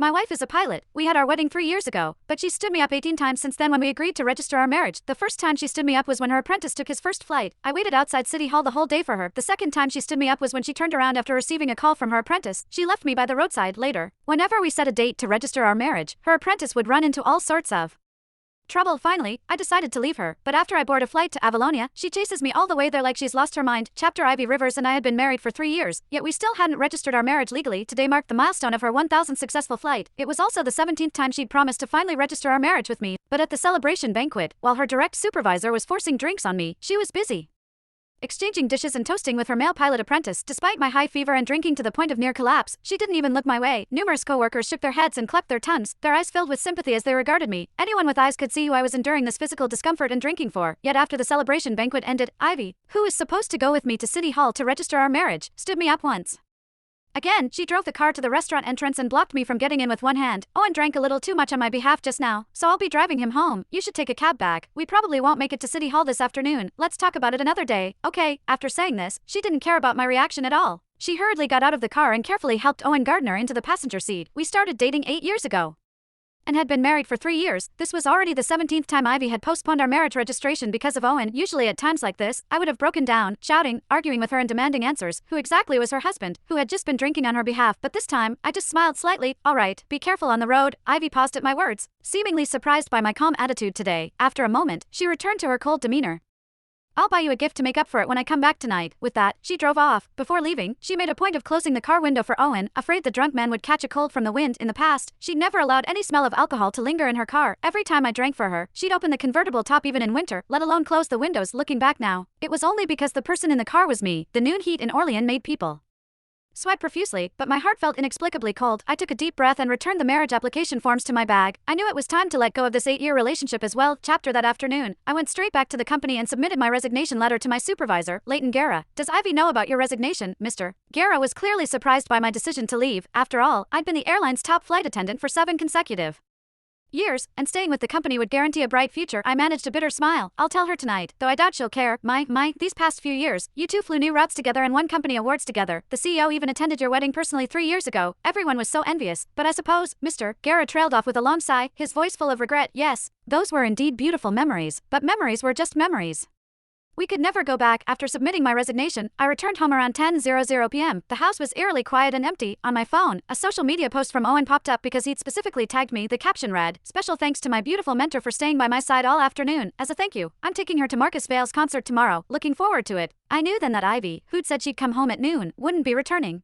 My wife is a pilot. We had our wedding 3 years ago, but she stood me up 18 times since then when we agreed to register our marriage. The first time she stood me up was when her apprentice took his first flight. I waited outside City Hall the whole day for her. The second time she stood me up was when she turned around after receiving a call from her apprentice. She left me by the roadside later. Whenever we set a date to register our marriage, her apprentice would run into all sorts of trouble. Finally, I decided to leave her, but after I board a flight to Avalonia, she chases me all the way there like she's lost her mind. Chapter Ivy Rivers and I had been married for 3 years, yet we still hadn't registered our marriage legally. Today marked the milestone of her 1,000th successful flight. It was also the 17th time she'd promised to finally register our marriage with me, but at the celebration banquet, while her direct supervisor was forcing drinks on me, she was busy exchanging dishes and toasting with her male pilot apprentice. Despite my high fever and drinking to the point of near collapse, she didn't even look my way. Numerous co-workers shook their heads and clapped their tongues, their eyes filled with sympathy as they regarded me. Anyone with eyes could see who I was enduring this physical discomfort and drinking for. Yet after the celebration banquet ended, Ivy, who was supposed to go with me to City Hall to register our marriage, stood me up once again. She drove the car to the restaurant entrance and blocked me from getting in with one hand. Owen drank a little too much on my behalf just now, so I'll be driving him home. You should take a cab back. We probably won't make it to City Hall this afternoon. Let's talk about it another day. Okay. After saying this, she didn't care about my reaction at all. She hurriedly got out of the car and carefully helped Owen Gardner into the passenger seat. We started dating 8 years ago and had been married for 3 years. This was already the 17th time Ivy had postponed our marriage registration because of Owen. Usually at times like this, I would have broken down, shouting, arguing with her and demanding answers. Who exactly was her husband, who had just been drinking on her behalf? But this time, I just smiled slightly. All right, be careful on the road. Ivy paused at my words, seemingly surprised by my calm attitude today. After a moment, she returned to her cold demeanor. I'll buy you a gift to make up for it when I come back tonight. With that, she drove off. Before leaving, she made a point of closing the car window for Owen, afraid the drunk man would catch a cold from the wind. In the past, she'd never allowed any smell of alcohol to linger in her car. Every time I drank for her, she'd open the convertible top even in winter, let alone close the windows. Looking back now, it was only because the person in the car was me. The noon heat in Orleans made people sweat profusely, but my heart felt inexplicably cold. I took a deep breath and returned the marriage application forms to my bag. I knew it was time to let go of this 8-year relationship as well. Chapter that afternoon, I went straight back to the company and submitted my resignation letter to my supervisor, Leighton Guerra. Does Ivy know about your resignation, Mr. Guerra was clearly surprised by my decision to leave. After all, I'd been the airline's top flight attendant for 7 consecutive years, and staying with the company would guarantee a bright future. I managed a bitter smile. I'll tell her tonight, though I doubt she'll care. These past few years, you two flew new routes together and won company awards together. The CEO even attended your wedding personally 3 years ago. Everyone was so envious. But I suppose, Mr. Guerra trailed off with a long sigh, his voice full of regret. Yes, those were indeed beautiful memories, but memories were just memories. We could never go back. After submitting my resignation, I returned home around 10:00 p.m. The house was eerily quiet and empty. On my phone, a social media post from Owen popped up because he'd specifically tagged me. The caption read, "Special thanks to my beautiful mentor for staying by my side all afternoon. As a thank you, I'm taking her to Marcus Vale's concert tomorrow. Looking forward to it." I knew then that Ivy, who'd said she'd come home at noon, wouldn't be returning.